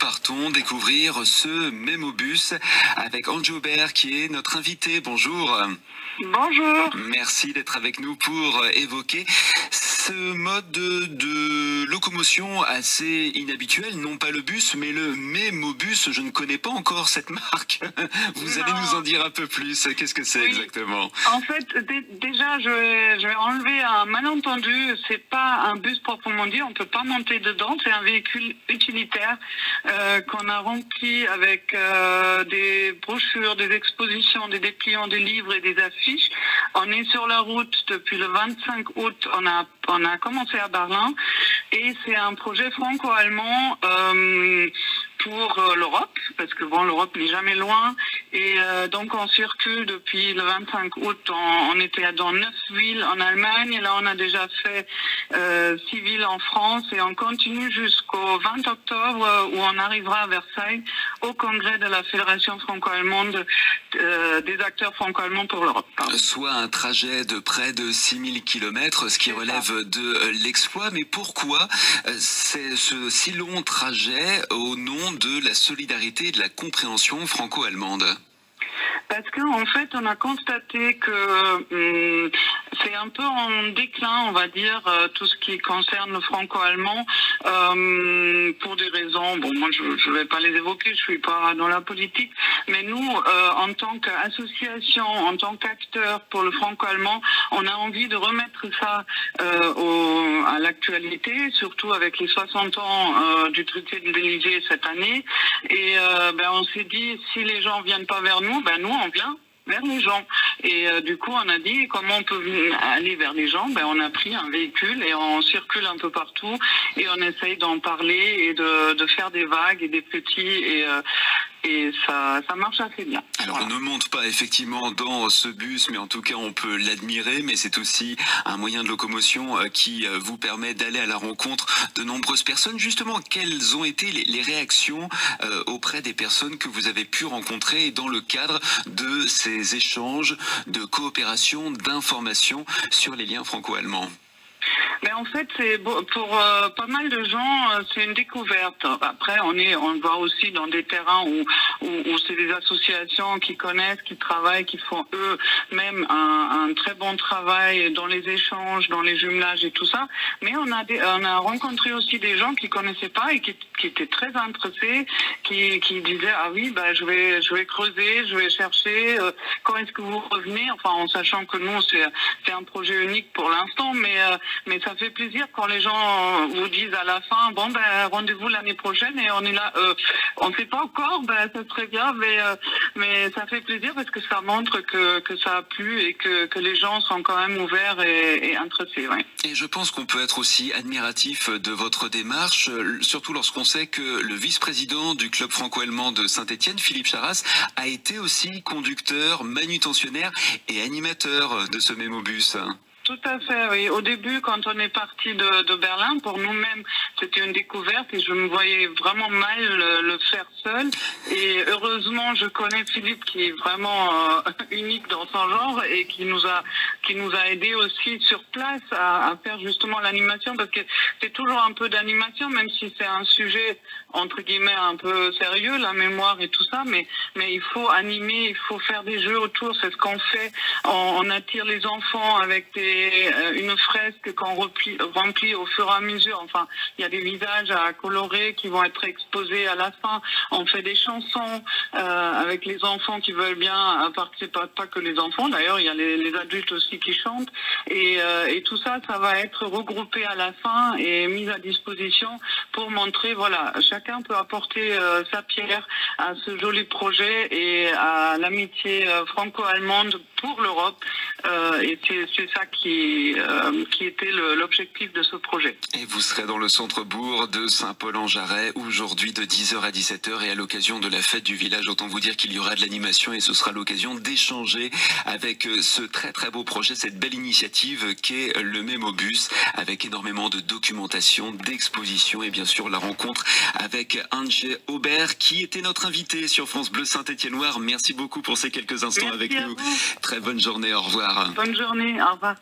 partons découvrir ce Mémobus avec Angie Aubert qui est notre invité. Bonjour. Bonjour. Merci d'être avec nous pour évoquer ce mode de locomotion assez inhabituel, non pas le bus, mais le Mémobus. Je ne connais pas encore cette marque. Vous allez nous en dire un peu plus. Qu'est-ce que c'est exactement? En fait, déjà, je vais enlever un malentendu. C'est pas un bus proprement dit. On peut pas monter dedans. C'est un véhicule utilitaire qu'on a rempli avec des brochures, des expositions, des dépliants, des livres et des affiches. On est sur la route depuis le 25 août. On a commencé à Berlin et c'est un projet franco-allemand pour l'Europe, parce que bon, l'Europe n'est jamais loin, et donc on circule depuis le 25 août, on était dans 9 villes en Allemagne, et là on a déjà fait 6 villes en France, et on continue jusqu'au 20 octobre, où on arrivera à Versailles, au congrès de la Fédération franco-allemande des acteurs franco-allemands pour l'Europe. Soit un trajet de près de 6000 km, ce qui relève de l'exploit, mais pourquoi c'est ce si long trajet au nom de la solidarité et de la compréhension franco-allemande? Parce qu'en fait, on a constaté que c'est un peu en déclin, on va dire, tout ce qui concerne le franco-allemand, pour des raisons, bon, moi je ne vais pas les évoquer, je suis pas dans la politique, mais nous, en tant qu'association, en tant qu'acteur pour le franco-allemand, on a envie de remettre ça à l'actualité, surtout avec les 60 ans du traité de l'Élysée cette année, et on s'est dit, si les gens viennent pas vers nous, nous on vient vers les gens. Et du coup, on a dit comment on peut aller vers les gens. On a pris un véhicule et on circule un peu partout et on essaye d'en parler et de faire des vagues et des petits et ça marche assez bien. Alors on ne monte pas effectivement dans ce bus, mais en tout cas on peut l'admirer, mais c'est aussi un moyen de locomotion qui vous permet d'aller à la rencontre de nombreuses personnes. Justement, quelles ont été les réactions auprès des personnes que vous avez pu rencontrer dans le cadre de ces échanges de coopération, d'information sur les liens franco-allemands? Mais en fait, c'est pour pas mal de gens, c'est une découverte. Après, on va aussi dans des terrains où c'est des associations qui connaissent, qui travaillent, qui font eux-mêmes un très bon travail dans les échanges, dans les jumelages et tout ça. Mais on a rencontré aussi des gens qui connaissaient pas et qui étaient très intéressés, qui disaient ah oui, je vais creuser, je vais chercher. Quand est-ce que vous revenez? Enfin, en sachant que nous c'est un projet unique pour l'instant, mais ça fait plaisir quand les gens vous disent à la fin, rendez-vous l'année prochaine et on est là, on ne sait pas encore, ça serait bien, mais ça fait plaisir parce que ça montre que ça a plu et que les gens sont quand même ouverts et intéressés. Ouais. Et je pense qu'on peut être aussi admiratif de votre démarche, surtout lorsqu'on sait que le vice-président du club franco-allemand de Saint-Étienne, Philippe Charras, a été aussi conducteur, manutentionnaire et animateur de ce Mémobus. Tout à fait, oui. Au début, quand on est parti de Berlin, pour nous-mêmes, c'était une découverte et je me voyais vraiment mal le faire seul. Et heureusement, je connais Philippe qui est vraiment unique dans son genre et qui nous a aidé aussi sur place à faire justement l'animation, parce que c'est toujours un peu d'animation, même si c'est un sujet entre guillemets un peu sérieux, la mémoire et tout ça, mais il faut animer, il faut faire des jeux autour, c'est ce qu'on fait. On attire les enfants avec une fresque qu'on remplit au fur et à mesure. Enfin, il y a des visages à colorer qui vont être exposés à la fin. On fait des chansons avec les enfants qui veulent bien participer, pas que les enfants d'ailleurs, il y a les adultes aussi qui chantent. Et tout ça, ça va être regroupé à la fin et mis à disposition pour montrer, voilà, chacun peut apporter sa pierre à ce joli projet et à l'amitié franco-allemande pour l'Europe. Et c'est ça qui était l'objectif de ce projet. Et vous serez dans le centre-bourg de Saint-Paul-en-Jarret aujourd'hui de 10h à 17h et à l'occasion de la fête du village. Autant vous dire qu'il y aura de l'animation et ce sera l'occasion d'échanger avec ce très très beau projet, cette belle initiative qu'est le Mémobus, avec énormément de documentation, d'exposition et bien sûr la rencontre avec Angie Aubert qui était notre invité sur France Bleu Saint-Étienne-Loire. Merci beaucoup pour ces quelques instants avec nous. Très bonne journée, au revoir. Bonne journée, au revoir.